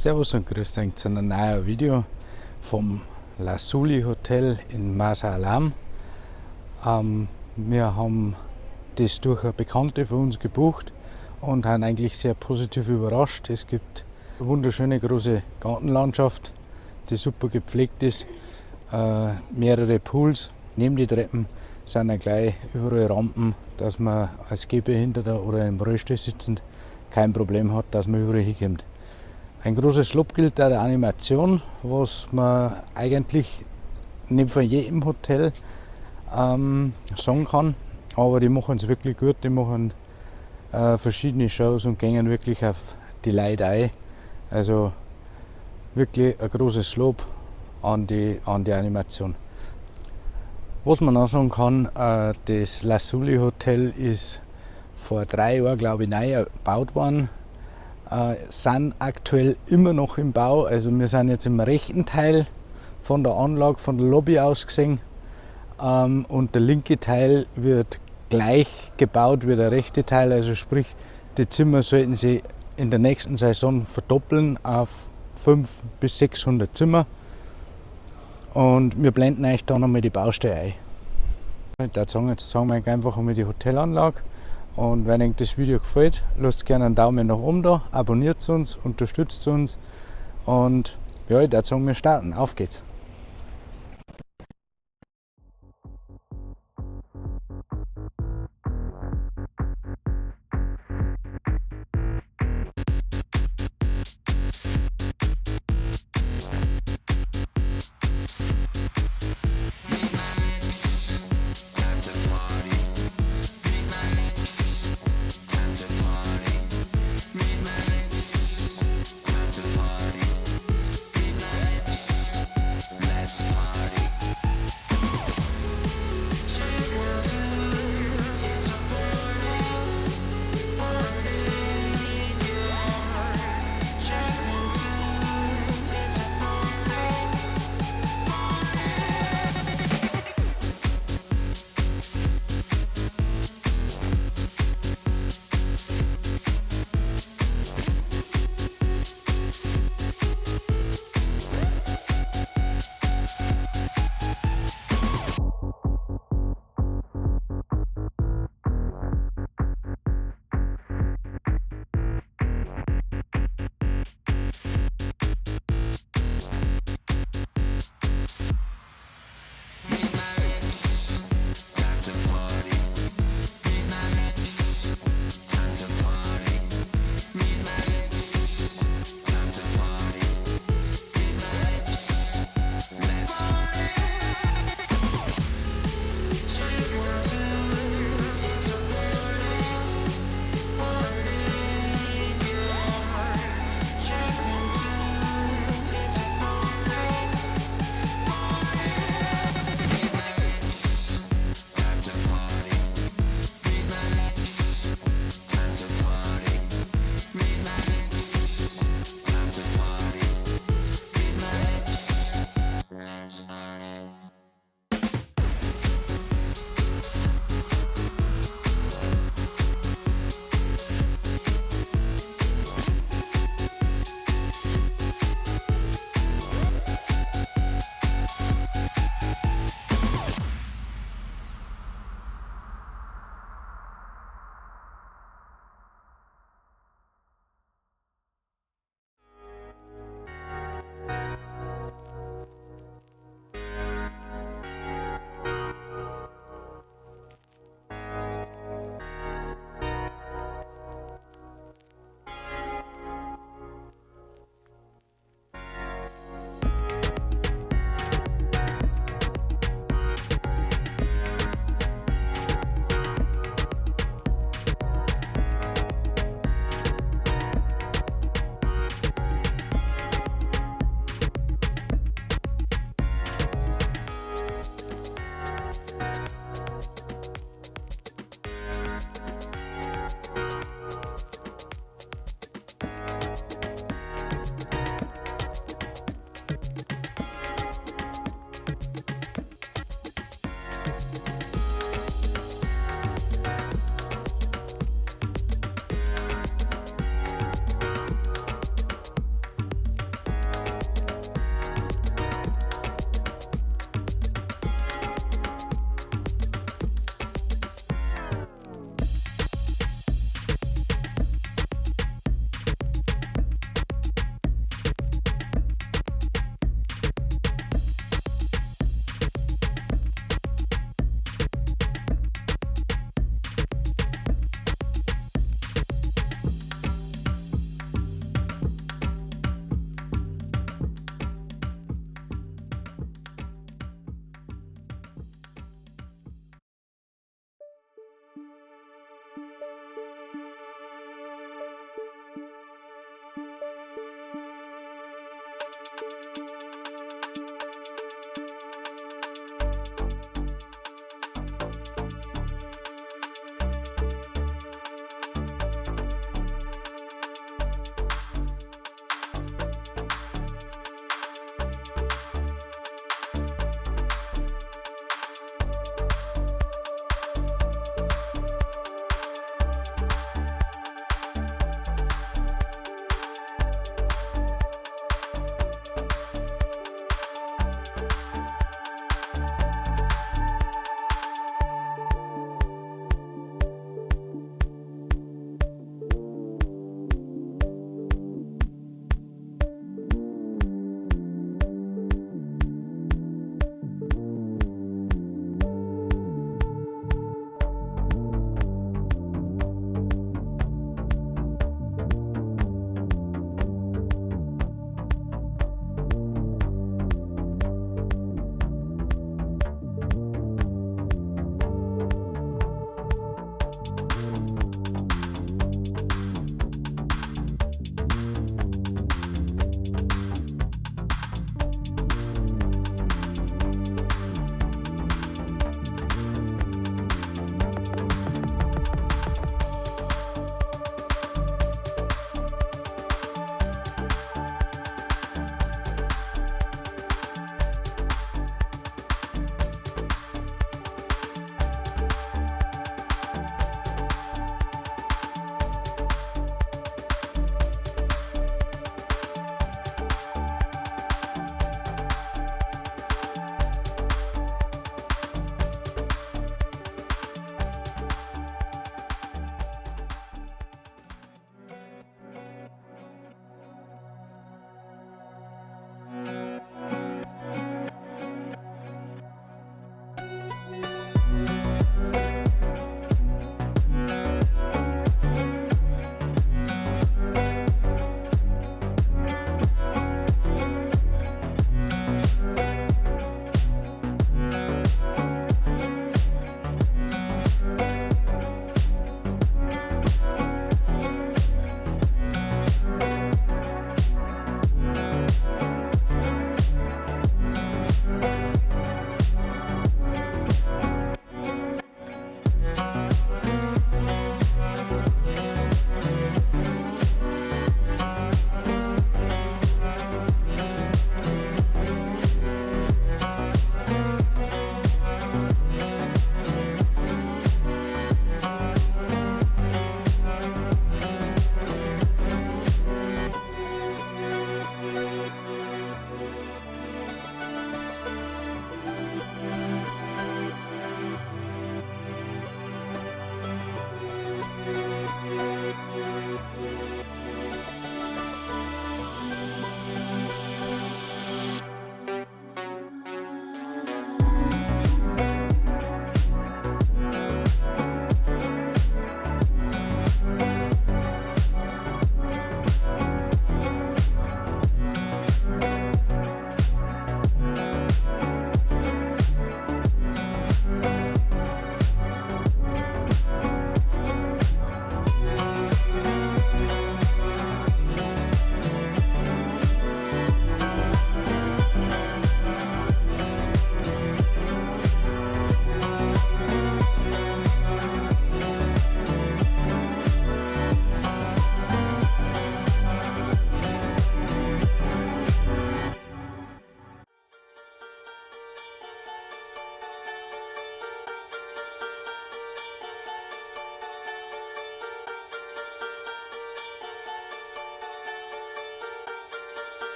Servus und grüß euch zu einem neuen Video vom Lazuli Hotel in Marsa Alam. Wir haben das durch eine Bekannte von uns gebucht und haben eigentlich sehr positiv überrascht. Es gibt eine wunderschöne große Gartenlandschaft, die super gepflegt ist, mehrere Pools. Neben die Treppen sind dann gleich überall Rampen, dass man als Gehbehinderter oder im Rollstuhl sitzend kein Problem hat, dass man überall hinkommt. Ein großes Lob gilt der Animation, was man eigentlich nicht von jedem Hotel sagen kann, aber die machen es wirklich gut, die machen verschiedene Shows und gehen wirklich auf die Leute ein. Also wirklich ein großes Lob an die Animation. Was man noch sagen kann, das Lazuli Hotel ist vor 3 Jahren, glaube ich, neu gebaut worden. Sind aktuell immer noch im Bau, also wir sind jetzt im rechten Teil von der Anlage, von der Lobby aus gesehen, und der linke Teil wird gleich gebaut wie der rechte Teil, also sprich die Zimmer sollten sie in der nächsten Saison verdoppeln auf 500 bis 600 Zimmer und wir blenden euch da nochmal die Baustelle ein. Jetzt sagen wir einfach einmal die Hotelanlage. Und wenn euch das Video gefällt, lasst gerne einen Daumen nach oben da, abonniert uns, unterstützt uns und ja, ich würde sagen, wir starten. Auf geht's!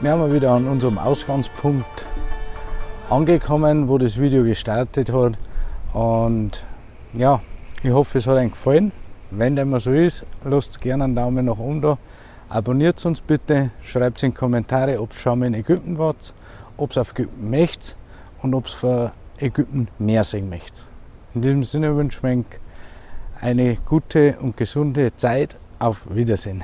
Wir haben wieder an unserem Ausgangspunkt angekommen, wo das Video gestartet hat. Und ja, ich hoffe, es hat euch gefallen. Wenn dem so ist, lasst gerne einen Daumen nach oben da. Abonniert uns bitte, schreibt in die Kommentare, ob ihr schon mal in Ägypten wart, ob ihr auf Ägypten möchtet und ob ihr von Ägypten mehr sehen möchtet. In diesem Sinne wünsche ich euch eine gute und gesunde Zeit. Auf Wiedersehen.